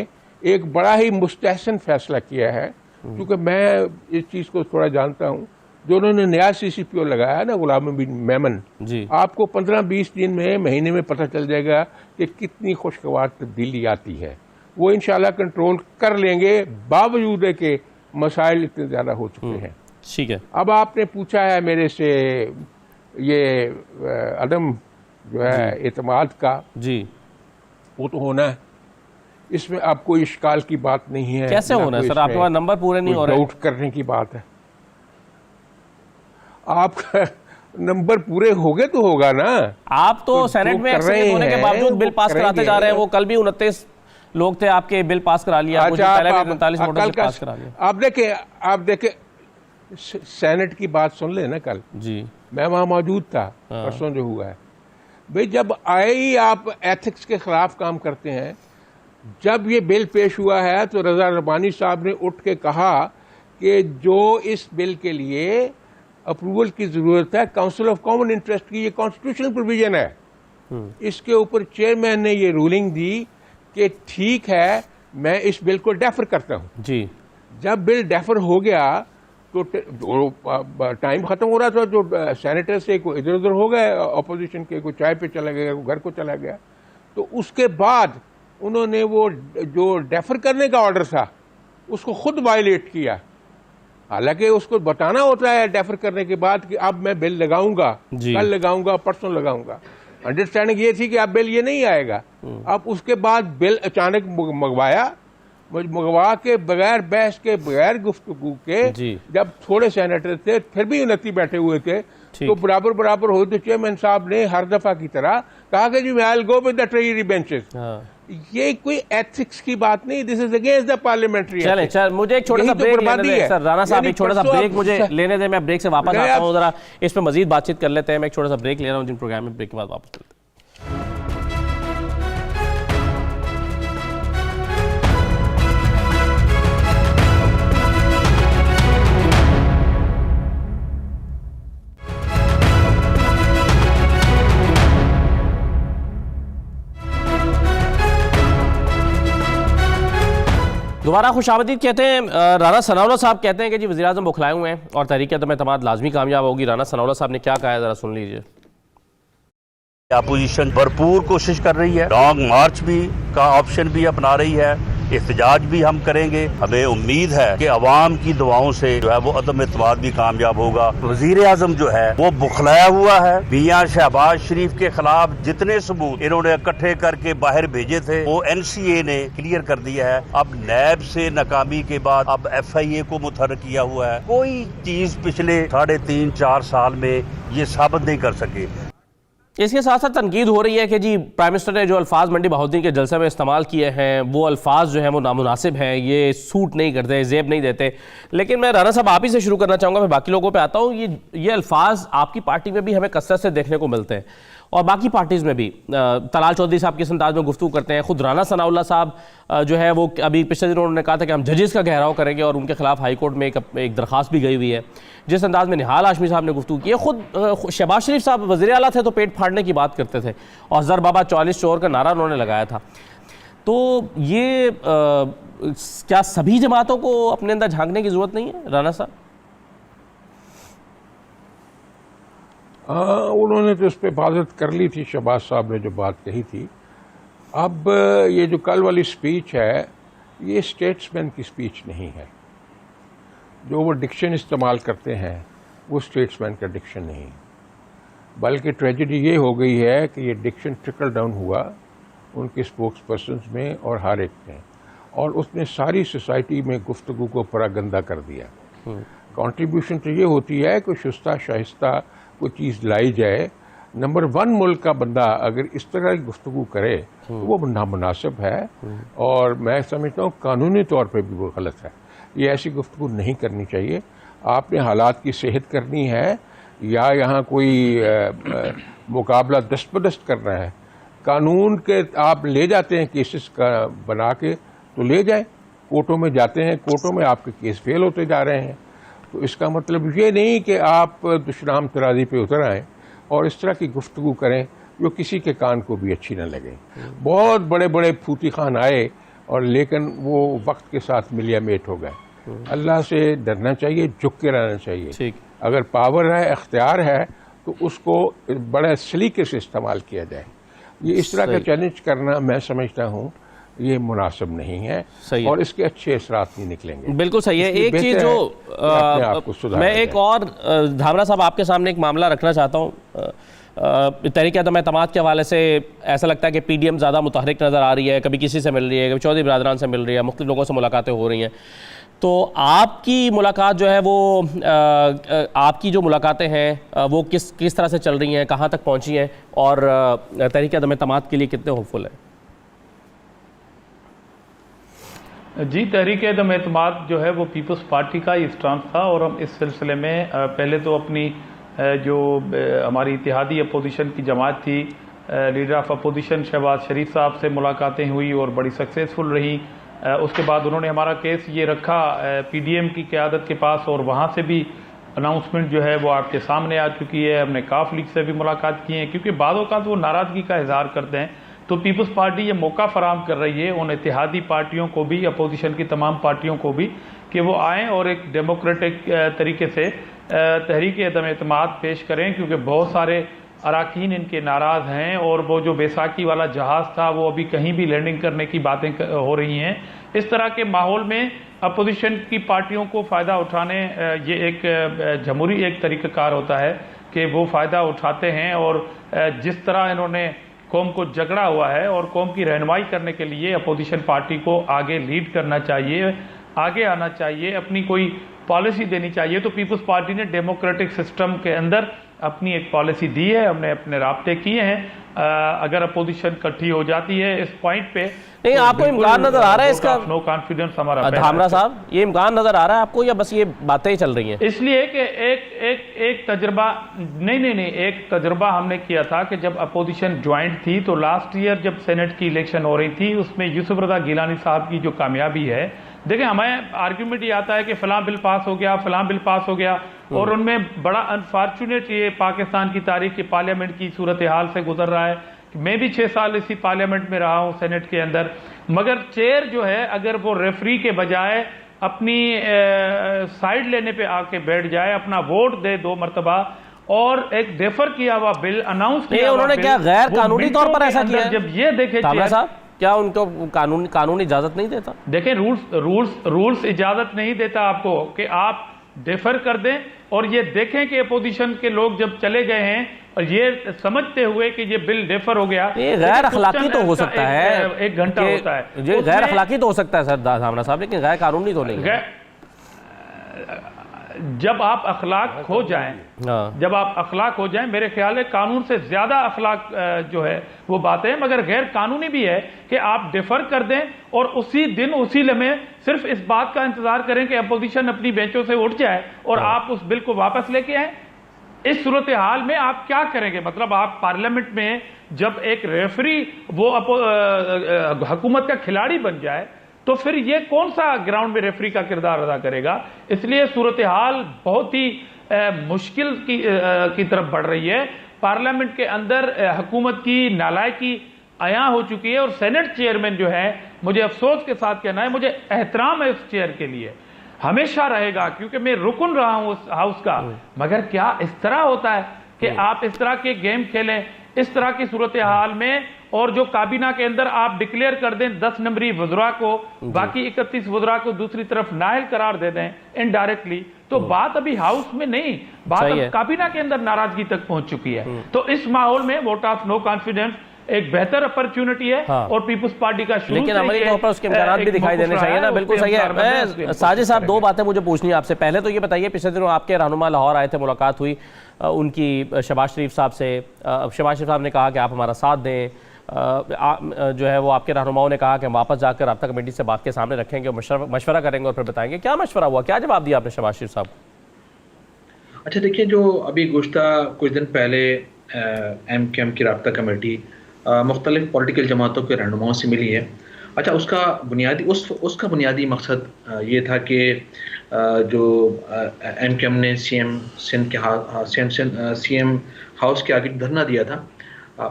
एक बड़ा ही मुस्तहसन फैसला किया है, क्योंकि मैं इस चीज़ को थोड़ा जानता हूँ। जो उन्होंने नया CCPO लगाया ना, गुलाम बिन मेमन जी, आपको 15-20 दिन में, महीने में पता चल जाएगा कि कितनी खुशगवार तब्दीली आती है। वो इंशाल्लाह कंट्रोल कर लेंगे, बावजूद है कि मसाइल इतने ज़्यादा हो चुके हैं। ठीक है। अब आपने पूछा है मेरे से ये अदम जो है एतमाद का, जी वो तो होना है, इसमें अब कोई इश्काल की बात नहीं है। कैसे ना होना है कोई सर? आपके इसमें पास नंबर पूरे नहीं कोई हो रहे। डाउट करने की बात है। आपका नंबर पूरे हो गए तो होगा ना। आप तो तो सेनेट जो में कर एक्सलेंट रहे होने के हैं, बावजूद वो बिल पास कराते करेंगे। जा रहे हैं। वो कल भी 29 लोग थे आपके, बिल पास करा लिया। मुझे पहले भी 39 वोटों से पास करा लिया। आप देखे सेनेट की बात सुन ले ना कल, जी मैं वहां मौजूद था। हाँ। परसों जो हुआ है भाई, जब आए ही आप एथिक्स के खिलाफ काम करते हैं। जब ये बिल पेश हुआ है तो रजा रबानी साहब ने उठ के कहा कि जो इस बिल के लिए अप्रूवल की जरूरत है, काउंसिल ऑफ कॉमन इंटरेस्ट की ये कॉन्स्टिट्यूशनल प्रोविजन है। इसके ऊपर चेयरमैन ने ये रूलिंग दी कि ठीक है, मैं इस बिल को डेफर करता हूं। जी जब बिल डेफर हो गया तो टाइम खत्म हो रहा था, जो सेनेटर से कोई इधर उधर हो गए, अपोजिशन के, कोई चाय पे चला गया, कोई घर को चला गया। तो उसके बाद उन्होंने वो जो डेफर करने का ऑर्डर था उसको खुद वायलेट किया। हालांकि उसको बताना होता है डेफर करने के बाद कि अब मैं बिल लगाऊंगा, जी। कल लगाऊंगा, परसों लगाऊंगा। अंडरस्टैंडिंग ये थी कि अब बिल ये नहीं आएगा। अब उसके बाद बिल अचानक मंगवाया, मंगवा के बगैर बहस के, बगैर गुफ्तगू के, जी। जब थोड़े सेनेटर थे, फिर भी 29 बैठे हुए थे, ठीक। तो बराबर हो। तो चेयरमैन साहब ने हर दफा की तरह कहा कि जी मैं I will go with the treasury benches. हाँ। ये कोई एथिक्स की बात नहीं, this is against the parliamentary. चल मुझे एक छोटा सा यही तो ब्रेक लेने बर्बादी दें है। सर। राणा साहब यानी एक छोटा सा परसों ब्रेक आप- मुझे लेने दें, मैं ब्रेक से वापस अरे आता हूँ। आप- जरा इस पर मजीद बातचीत कर लेते हैं। मैं एक छोटा सा ब्रेक ले रहा हूँ जिन प्रोग्राम में, ब्रेक के बाद वापस मिलते हैं। दोबारा खुशामदीद कहते हैं। राना सनाउल्लाह साहब कहते हैं कि जी वज़ीर-ए-आज़म बौखलाए हुए हैं और तहरीक एतमाद लाजमी कामयाब होगी। राना सनाउल्लाह साहब ने क्या कहा है, ज़रा सुन लीजिए। अपोजिशन भरपूर कोशिश कर रही है, लॉन्ग मार्च भी का ऑप्शन भी अपना रही है, एहतजाज भी हम करेंगे। हमें उम्मीद है कि अवाम की दुआओं से जो है वो अदम एतमाद भी कामयाब होगा। वजीर आजम जो है वो बुखलाया हुआ है। मियां शहबाज शरीफ के खिलाफ जितने सबूत इन्होंने इकट्ठे करके बाहर भेजे थे वो NCA ने क्लियर कर दिया है। अब नैब से नाकामी के बाद अब FIA को मुतहर्रिक किया हुआ है। कोई चीज पिछले 3.5-4 साल में ये साबित नहीं कर सके। इसके साथ साथ तनकीद हो रही है कि जी प्राइम मिनिस्टर ने जो अल्फाज मंडी बहाउद्दीन के जलसे में इस्तेमाल किए हैं वो अल्फाज जो हैं वो नामुनासिब हैं, ये सूट नहीं करते, जेब नहीं देते। लेकिन मैं राना साहब आप ही से शुरू करना चाहूँगा, मैं बाकी लोगों पे आता हूँ। ये अल्फाज आपकी पार्टी में भी हमें कसरत से देखने को मिलते हैं और बाकी पार्टीज़ में भी। तलाल चौधरी साहब किस अंदाज में गुफ्तगू करते हैं। खुद राना सनाउल्लाह साहब जो है वो अभी पिछले दिनों उन्होंने कहा था कि हम जजेस का घेराव करेंगे और उनके खिलाफ हाई कोर्ट में एक दरख्वास्त भी गई हुई है। जिस अंदाज में निहाल हाशमी साहब ने गुफ्तगू की है, खुद शहबाज शरीफ साहब वज़ीर आला थे तो पेट फाड़ने की बात करते थे और ज़र बाबा 44 चोर का नारा उन्होंने लगाया था। तो ये क्या सभी जमातों को अपने अंदर झांकने की ज़रूरत नहीं है राना साहब? उन्होंने तो उस पर हिफाजत कर ली थी, शहबाज साहब ने जो बात कही थी। अब ये जो कल वाली स्पीच है ये स्टेट्समैन की स्पीच नहीं है। जो वो डिक्शन इस्तेमाल करते हैं वो स्टेट्समैन का डिक्शन नहीं, बल्कि ट्रेजेडी ये हो गई है कि ये डिक्शन ट्रिकल डाउन हुआ उनके स्पोक्स पर्सन्स में और हर एक में, और उसने सारी सोसाइटी में गुफ्तगू को परागंदा कर दिया। कंट्रीब्यूशन तो ये होती है कि शुस्ता शाइस्ता कोई चीज़ लाई जाए। नंबर 1 मुल्क का बंदा अगर इस तरह की गुफ्तगू करे तो वो नामुनासिब है और मैं समझता हूँ कानूनी तौर पर भी वो गलत है। ये ऐसी गुफ्तगू नहीं करनी चाहिए। आपने हालात की सेहत करनी है या यहाँ कोई मुकाबला दस्त बदस्त करना है। कानून के आप ले जाते हैं केसेस का बना के तो ले जाएं, कोर्टों में जाते हैं, कोर्टों में आपके केस फेल होते जा रहे हैं। तो इसका मतलब ये नहीं कि आप दुश्मनाम तराजी पे उतर आएँ और इस तरह की गुफ्तगू करें जो किसी के कान को भी अच्छी न लगे। बहुत बड़े बड़े फूती खान आए और लेकिन वो वक्त के साथ मिलिया मेट हो गए। अल्लाह से डरना चाहिए, झुक के रहना चाहिए। अगर पावर है, इख्तियार है तो उसको बड़े सलीके से इस्तेमाल किया जाए। ये इस तरह का चैलेंज करना मैं समझधा हूँ ये मुनासिब नहीं है और इसके अच्छे असरात नहीं निकलेंगे। बिल्कुल सही है। एक चीज़ जो मैं एक और धामरा साहब आपके सामने एक मामला रखना चाहता हूँ। तहरीक एतमाद के हवाले से ऐसा लगता है कि PDM ज़्यादा मुतहरिक नज़र आ रही है, कभी किसी से मिल रही है, कभी चौधरी बरादरान से मिल रही है, मुख्तलिफ लोगों से मुलाकातें हो रही हैं। तो आपकी मुलाकात जो है वो आपकी जो मुलाकातें हैं वो किस तरह से चल रही हैं, कहाँ तक पहुँची हैं और तहरीक एतमाद के लिए कितने होपफुल हैं? जी, तहरीक एतमाद जो है वो पीपल्स पार्टी का ही स्टांस था और हम इस सिलसिले में पहले तो अपनी जो हमारी इत्तेहादी अपोजिशन की जमात थी, लीडर ऑफ अपोजिशन शहबाज शरीफ साहब से मुलाकातें हुई और बड़ी सक्सेसफुल रही। उसके बाद उन्होंने हमारा केस ये रखा PDM की क़यादत के पास और वहाँ से भी अनाउंसमेंट जो है वो आपके सामने आ चुकी है। हमने काफ लीग से भी मुलाकात की है क्योंकि बादों का तो वो नाराज़गी का इजहार करते हैं। तो पीपल्स पार्टी ये मौका फराहम कर रही है उन इत्तेहादी पार्टियों को भी, अपोजिशन की तमाम पार्टियों को भी, कि वो आएँ और एक डेमोक्रेटिक तरीके से तहरीक एतमाद पेश करें, क्योंकि बहुत सारे अरकान इनके नाराज़ हैं और वो जो बैसाखी वाला जहाज़ था वो अभी कहीं भी लैंडिंग करने की बातें हो रही हैं। इस तरह के माहौल में अपोजिशन की पार्टियों को फ़ायदा उठाने, ये एक जमहूरी एक तरीक़ाकार होता है कि वो फ़ायदा उठाते हैं और जिस तरह इन्होंने कौम को झगड़ा हुआ है और कौम की रहनुमाई करने के लिए अपोजिशन पार्टी को आगे लीड करना चाहिए, आगे आना चाहिए, अपनी कोई पॉलिसी देनी चाहिए। तो पीपल्स पार्टी ने डेमोक्रेटिक सिस्टम के अंदर अपनी एक पॉलिसी दी है, हमने अपने राब्ते किए हैं। अगर अपोजिशन इकट्ठी हो जाती है इस पॉइंट पे, नहीं तो आपको इम्कान नजर आ रहा है इसका? नो कॉन्फिडेंस हमारा। धामरा साहब, ये इम्कान नजर आ रहा है आपको या बस ये बातें ही चल रही हैं? इसलिए कि एक तजुर्बा नहीं, एक तजुर्बा हमने किया था कि जब अपोजिशन ज्वाइंट थी तो लास्ट ईयर जब सेनेट की इलेक्शन हो रही थी उसमें यूसुफ रज़ा गिलानी साहब की जो कामयाबी है, देखिए हमें आर्ग्यूमेंट ये आता है कि फलां बिल पास हो गया, फलां बिल पास हो गया, और उनमें बड़ा अनफॉर्चुनेट ये पाकिस्तान की तारीख की पार्लियामेंट की सूरत हाल से गुजर रहा है मैं भी 6 साल इसी पार्लियामेंट में रहा हूं, सेनेट के अंदर, मगर चेयर जो है अगर वो रेफरी के बजाय अपनी साइड लेने पे आके बैठ जाए, अपना वोट दे 2 मरतबा और एक डेफर किया हुआ बिल अनाउंस किया, उन्होंने क्या गैर कानूनी तौर पर ऐसा किया? जब ये देखे साहब, क्या उनको कानून इजाजत नहीं देता? देखें, रूल्स इजाजत नहीं देता आपको कि आप डेफर कर दें, और ये देखें कि अपोजिशन के लोग जब चले गए हैं और ये समझते हुए कि ये बिल डेफर हो गया, ये गैर अखलाकी तो हो सकता है, 1 घंटा होता है, ये गैर अखलाकी तो हो सकता है सर धामरा साहब, लेकिन गैर कानूनी तो नहीं है। जब आप अखलाक खो जाएं, जब आप अखलाक हो जाएं, मेरे ख्याल है कानून से ज्यादा अखलाक जो है वो बात है, मगर गैर कानूनी भी है कि आप डिफर कर दें और उसी दिन उसी लम्हे सिर्फ इस बात का इंतजार करें कि अपोजिशन अपनी बेंचों से उठ जाए और आप उस बिल को वापस लेके आए। इस सूरत हाल में आप क्या करेंगे? मतलब आप पार्लियामेंट में जब एक रेफरी वो हुकूमत का खिलाड़ी बन जाए तो फिर ये कौन सा ग्राउंड में रेफरी का किरदार अदा करेगा? इसलिए सूरत हाल बहुत ही मुश्किल की तरफ बढ़ रही है। पार्लियामेंट के अंदर हुकूमत की नालायकी आया हो चुकी है और सेनेट चेयरमैन जो है, मुझे अफसोस के साथ कहना है, मुझे एहतराम है उस चेयर के लिए, हमेशा रहेगा क्योंकि मैं रुकन रहा हूं उस हाउस का, मगर क्या इस तरह होता है कि आप इस तरह के गेम खेलें इस तरह की सूरत हाल में, और जो काबीना के अंदर आप डिक्लेयर कर दें 10 नंबरी वज़रा को, बाकी 31 वज़रा को दूसरी तरफ नाअहल करार दे दें इनडायरेक्टली, तो बात अभी हाउस में नहीं, बात अब काबीना के अंदर नाराजगी तक पहुंच चुकी है। तो इस माहौल में वोट ऑफ नो कॉन्फिडेंस एक बेहतर अपॉर्चुनिटी है। और पीपुल्स पार्टी का शुरू लेकिन अमली तौर पर उसके इम्कान भी दिखाई देने चाहिए ना। बिल्कुल सही है। साजिद साहब, 2 बातें मुझे पूछनी है आपसे। पहले तो ये बताइए, पिछले दिनों आपके रहनुमा लाहौर आए थे, मुलाकात हुई उनकी शहबाज शरीफ साहब से। शहबाज शरीफ साहब ने कहा कि आप हमारा साथ दें, जो है वो आपके रहनुमाओं ने कहा कि हम वापस जाकर राब्ता कमेटी से बात के सामने रखेंगे और मशवरा करेंगे और फिर बताएंगे। क्या मशवरा हुआ, क्या जवाब दिया आपने शहबाज शरीफ साहब को? अच्छा देखिए, जो अभी गुज़श्ता कुछ दिन पहले MKM की राब्ता कमेटी मुख्तलिफ पॉलिटिकल जमातों के रहनुमाओं से मिली है। अच्छा, उसका बुनियादी मकसद ये था कि जो MKM ने CM हाउस के आगे धरना दिया था,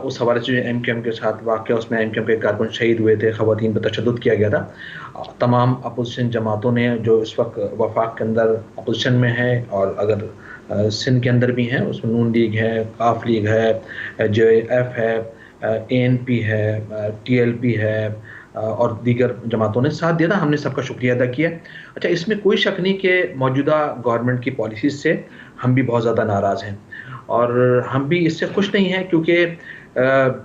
उस हवाले से जो MKM के साथ वाक़या, उसमें MKM के कारकुन शहीद हुए थे, ख़वातीन पर तशद्दुद किया गया था। तमाम अपोजिशन जमातों ने जो इस वक्त वफाक के अंदर अपोजिशन में है और अगर सिंध के अंदर भी हैं, उसमें नून लीग है, काफ लीग है, JF है, ANP है, TLP है और दीगर जमातों ने साथ दिया था। हमने सबका शुक्रिया अदा किया। अच्छा, इसमें कोई शक नहीं कि मौजूदा गवर्नमेंट की पॉलिसीज़ से हम भी बहुत ज़्यादा नाराज़ हैं और हम भी इससे खुश नहीं हैं, क्योंकि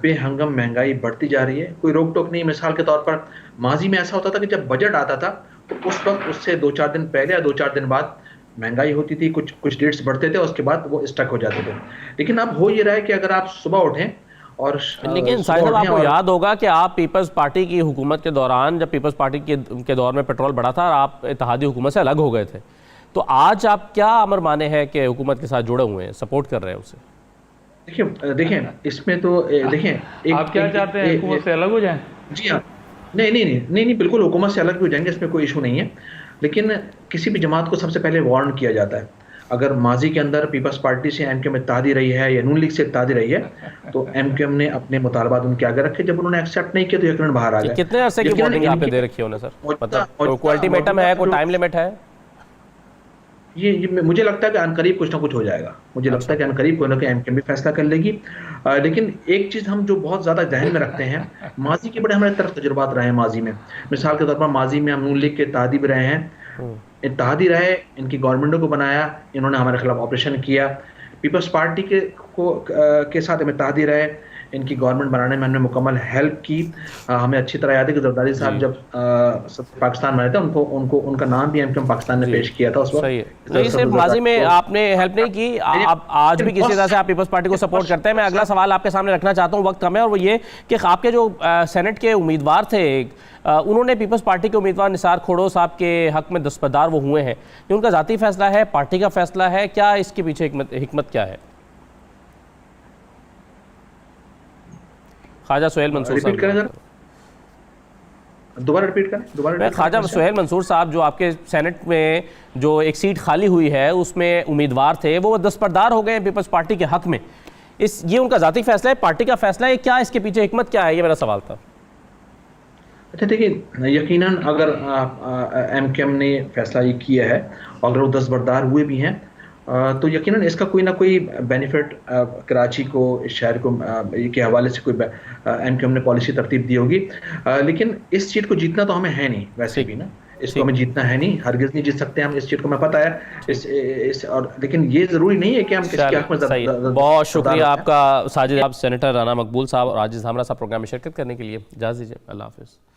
बेहंगम महंगाई बढ़ती जा रही है, कोई रोक टोक नहीं। मिसाल के तौर पर माजी में ऐसा होता था कि जब बजट आता था तो उस वक्त उससे 2-4 दिन पहले या 2-4 दिन बाद महंगाई होती थी, कुछ डेट्स बढ़ते थे, उसके बाद वो स्टक हो जाते थे। लेकिन अब हो ये रहा है कि अगर आप सुबह उठें और लेकिन साहिब, आपको याद होगा कि आप पीपल्स पार्टी की हुकूमत के दौरान, जब पीपल्स पार्टी के दौर में पेट्रोल बढ़ा था और आप इत्तेहादी हुकूमत से अलग हो गए थे, तो आज आप क्या अमर माने हैं कि हुकूमत के साथ जुड़े हुए हैं, सपोर्ट कर रहे हैं उसे? देखें इसमें तो देखें, आप क्या चाहते हैं, हुकूमत से अलग हो जाएं? जी हाँ, नहीं, बिल्कुल हुकूमत से अलग भी हो जाएंगे, इसमें कोई इशू नहीं है। लेकिन किसी भी जमात को सबसे पहले वार्न किया जाता है। अगर माजी के अंदर पीपल्स पार्टी से MKM इत्तेहादी रही है या नून लीग से इत्तेहादी रही है, तो MKM ने अपने मुतालबात उनके आगे रखे, जब उन्होंने एक्सेप्ट नहीं किया तो यकीनन बाहर आ गए। कितने अरसे की वार्निंग आपने दे रखी है उन्हें सर? मतलब कोई अल्टीमेटम है, कोई टाइम लिमिट है? ये मुझे लगता है कि अनकरीब कुछ ना कुछ हो जाएगा। मुझे लगता है कि अनकरीब कोई ना कोई MKM भी फैसला कर लेगी। लेकिन एक चीज़ हम जो बहुत ज़्यादा जहन में रखते हैं, माजी के बड़े हमारे तरफ तजुर्बात रहे हैं माजी में। मिसाल के तौर पर माजी में हम नून लीग के इत्तेहादी भी रहे हैं, इत्तेहादी रहे, इनकी गवर्नमेंटों को बनाया, इन्होंने हमारे खिलाफ ऑपरेशन किया। पीपल्स पार्टी के साथ हम इत्तेहादी रहे, इनकी गवर्नमेंट बनाने में हमने मुकम्मल हेल्प की। हमें अच्छी तरह याद है कि जरदारी साहब जब पाकिस्तान में आए थे, उनका नाम भी MKM पाकिस्तान ने पेश किया था उस वक्त। नहीं, सिर्फ माजी में आपने हेल्प नहीं की, आप आज भी किसी तरह से आप पीपल्स पार्टी को सपोर्ट करते हैं। मैं अगला सवाल आपके सामने रखना चाहता हूँ, वक्त कम है, और वो ये कि आपके जो सेनेट के उम्मीदवार थे, उन्होंने पीपल्स पार्टी के उम्मीदवार निसार खोड़ो साहब के हक में दस्तबरदार वो हुए हैं। ये उनका ज़ाती फैसला है, पार्टी का फैसला है, क्या इसके पीछे हिकमत क्या है? ख्वाजा सुहेल मंसूर साहब, दोबारा रिपीट करें। ख्वाजा सुहेल मंसूर साहब, जो आपके सेनेट में जो एक सीट खाली हुई है उसमें उम्मीदवार थे, वो दस्तबरदार हो गए पीपल्स पार्टी के हक में। ये उनका ज़ाती फैसला है, पार्टी का फैसला है, क्या इसके पीछे हिकमत क्या है, ये मेरा सवाल था। अच्छा देखिए, यकीनन अगर एमकेएम ने फैसला ये किया है, अगर वो दस्तबरदार हुए भी हैं, तो यकीनन इसका कोई ना कोई बेनिफिट कराची को, इस शहर को के हवाले से कोई एमकेएम ने पॉलिसी तरतीब दी होगी। लेकिन इस सीट को जीतना तो हमें है नहीं, वैसे भी ना इसको हमें जीतना है नहीं, हरगिज नहीं जीत सकते हम इस सीट को, मैं पता है और लेकिन ये जरूरी नहीं है कि हम किसके हक में। बहुत शुक्रिया आपका साजिद, आप सेनेटर राना मकबूल साहब और आजिज हमरा साहब प्रोग्राम में शिरकत करने के लिए। इजाज़त दीजिए, अल्लाह हाफिज़।